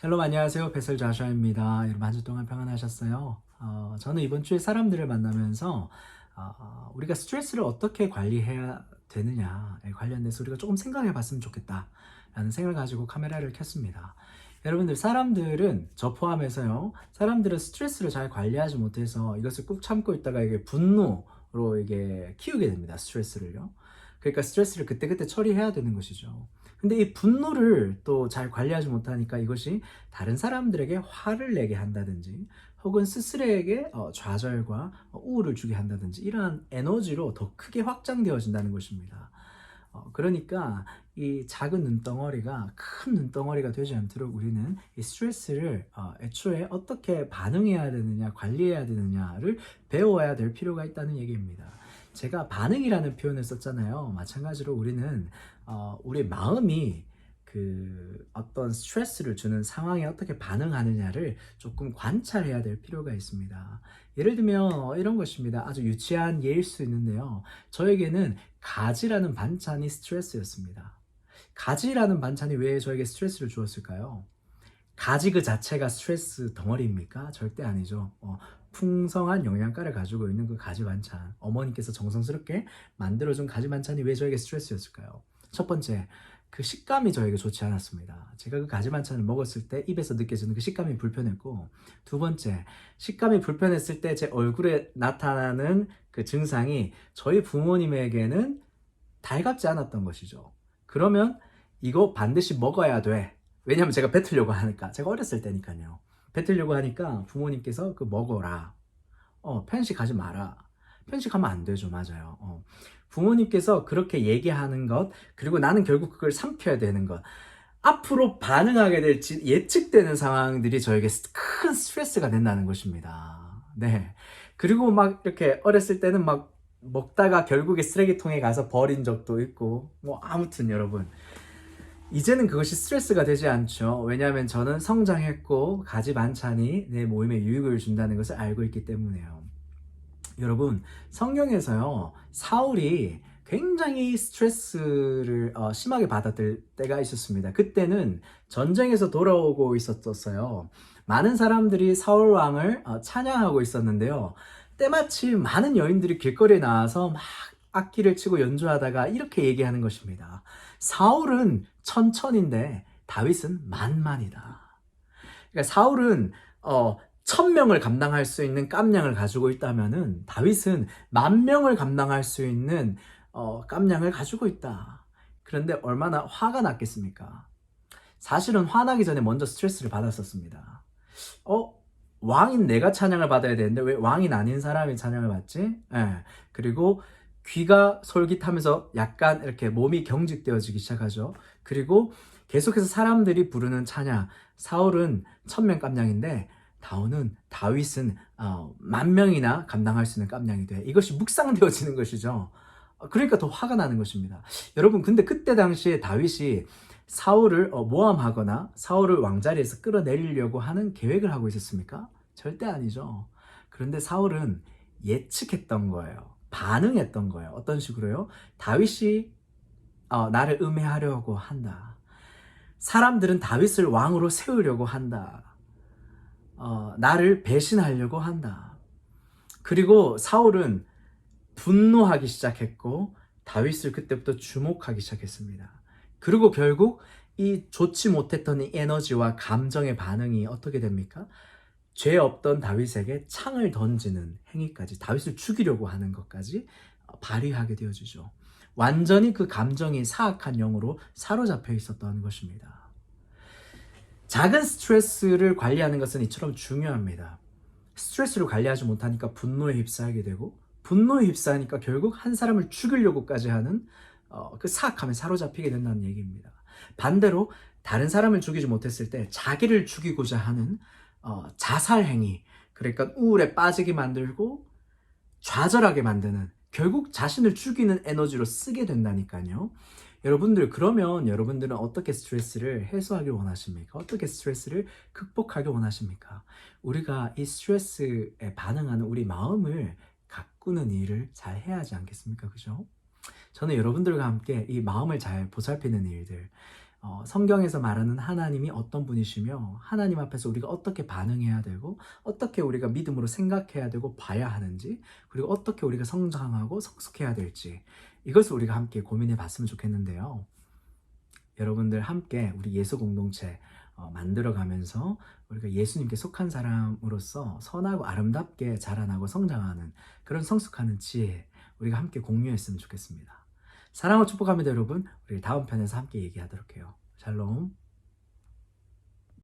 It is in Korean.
샬롬 안녕하세요. 베슬 자샤입니다. 여러분 한 주 동안 평안하셨어요? 저는 이번 주에 사람들을 만나면서 우리가 스트레스를 어떻게 관리해야 되느냐에 관련돼서 우리가 조금 생각해 봤으면 좋겠다라는 생각을 가지고 카메라를 켰습니다. 여러분들 사람들은 저 포함해서요. 사람들은 스트레스를 잘 관리하지 못해서 이것을 꾹 참고 있다가 이게 분노로 이게 키우게 됩니다. 스트레스를요. 그러니까 스트레스를 그때그때 처리해야 되는 것이죠. 근데 이 분노를 또 잘 관리하지 못하니까 이것이 다른 사람들에게 화를 내게 한다든지 혹은 스스로에게 좌절과 우울을 주게 한다든지 이러한 에너지로 더 크게 확장되어진다는 것입니다. 그러니까 이 작은 눈덩어리가 큰 눈덩어리가 되지 않도록 우리는 이 스트레스를 애초에 어떻게 반응해야 되느냐, 관리해야 되느냐를 배워야 될 필요가 있다는 얘기입니다. 제가 반응이라는 표현을 썼잖아요. 마찬가지로 우리는 우리 마음이 그 어떤 스트레스를 주는 상황에 어떻게 반응하느냐를 조금 관찰해야 될 필요가 있습니다. 예를 들면 이런 것입니다. 아주 유치한 예일 수 있는데요. 저에게는 가지라는 반찬이 스트레스였습니다. 가지라는 반찬이 왜 저에게 스트레스를 주었을까요? 가지 그 자체가 스트레스 덩어리입니까? 절대 아니죠. 풍성한 영양가를 가지고 있는 그 가지 반찬, 어머니께서 정성스럽게 만들어준 가지 반찬이 왜 저에게 스트레스였을까요? 첫 번째, 그 식감이 저에게 좋지 않았습니다. 제가 그 가지 반찬을 먹었을 때 입에서 느껴지는 그 식감이 불편했고, 두 번째, 식감이 불편했을 때 제 얼굴에 나타나는 그 증상이 저희 부모님에게는 달갑지 않았던 것이죠. 그러면 이거 반드시 먹어야 돼. 왜냐면 제가 뱉으려고 하니까. 제가 어렸을 때니까요. 뱉으려고 하니까 부모님께서 그 먹어라. 편식 하지 마라. 편식하면 안 되죠. 맞아요. 부모님께서 그렇게 얘기하는 것, 그리고 나는 결국 그걸 삼켜야 되는 것. 앞으로 반응하게 될지 예측되는 상황들이 저에게 큰 스트레스가 된다는 것입니다. 네. 그리고 막 이렇게 어렸을 때는 막 먹다가 결국에 쓰레기통에 가서 버린 적도 있고, 뭐 아무튼 여러분. 이제는 그것이 스트레스가 되지 않죠. 왜냐하면 저는 성장했고 가지 반찬이 내 모임에 유익을 준다는 것을 알고 있기 때문에요. 여러분, 성경에서요, 사울이 굉장히 스트레스를 심하게 받았을 때가 있었습니다. 그때는 전쟁에서 돌아오고 있었어요. 많은 사람들이 사울 왕을 찬양하고 있었는데요. 때마침 많은 여인들이 길거리에 나와서 막 악기를 치고 연주하다가 이렇게 얘기하는 것입니다. 사울은 천천인데 다윗은 만만이다. 그러니까 사울은 1000명을 감당할 수 있는 깜냥을 가지고 있다면은 다윗은 10,000명을 감당할 수 있는 깜냥을 가지고 있다. 그런데 얼마나 화가 났겠습니까? 사실은 화나기 전에 먼저 스트레스를 받았었습니다. 어? 왕인 내가 찬양을 받아야 되는데 왜 왕인 아닌 사람이 찬양을 받지? 예. 그리고 귀가 솔깃하면서 약간 이렇게 몸이 경직되어지기 시작하죠. 그리고 계속해서 사람들이 부르는 찬양, 사울은 1000명 깜냥인데 다윗은 10,000명이나 감당할 수 있는 깜냥이 돼. 이것이 묵상되어지는 것이죠. 그러니까 더 화가 나는 것입니다. 여러분, 근데 그때 당시에 다윗이 사울을 모함하거나 사울을 왕자리에서 끌어내리려고 하는 계획을 하고 있었습니까? 절대 아니죠. 그런데 사울은 예측했던 거예요. 반응했던 거예요. 어떤 식으로요? 다윗이 나를 음해하려고 한다. 사람들은 다윗을 왕으로 세우려고 한다. 나를 배신하려고 한다. 그리고 사울은 분노하기 시작했고 다윗을 그때부터 주목하기 시작했습니다. 그리고 결국 이 좋지 못했던 이 에너지와 감정의 반응이 어떻게 됩니까? 죄 없던 다윗에게 창을 던지는 행위까지, 다윗을 죽이려고 하는 것까지 발휘하게 되어지죠. 완전히 그 감정이 사악한 영으로 사로잡혀 있었던 것입니다. 작은 스트레스를 관리하는 것은 이처럼 중요합니다. 스트레스를 관리하지 못하니까 분노에 휩싸이게 되고, 분노에 휩싸이니까 결국 한 사람을 죽이려고까지 하는 그 사악함에 사로잡히게 된다는 얘기입니다. 반대로 다른 사람을 죽이지 못했을 때 자기를 죽이고자 하는 자살 행위, 그러니까 우울에 빠지게 만들고 좌절하게 만드는, 결국 자신을 죽이는 에너지로 쓰게 된다니까요. 여러분들, 그러면 여러분들은 어떻게 스트레스를 해소하길 원하십니까? 어떻게 스트레스를 극복하길 원하십니까? 우리가 이 스트레스에 반응하는 우리 마음을 가꾸는 일을 잘 해야 하지 않겠습니까? 그죠? 저는 여러분들과 함께 이 마음을 잘 보살피는 일들, 성경에서 말하는 하나님이 어떤 분이시며 하나님 앞에서 우리가 어떻게 반응해야 되고 어떻게 우리가 믿음으로 생각해야 되고 봐야 하는지 그리고 어떻게 우리가 성장하고 성숙해야 될지 이것을 우리가 함께 고민해 봤으면 좋겠는데요. 여러분들 함께 우리 예수 공동체 만들어가면서 우리가 예수님께 속한 사람으로서 선하고 아름답게 자라나고 성장하는 그런 성숙하는 지혜 우리가 함께 공유했으면 좋겠습니다. 사랑을 축복합니다, 여러분. 우리 다음 편에서 함께 얘기하도록 해요. 샬롬.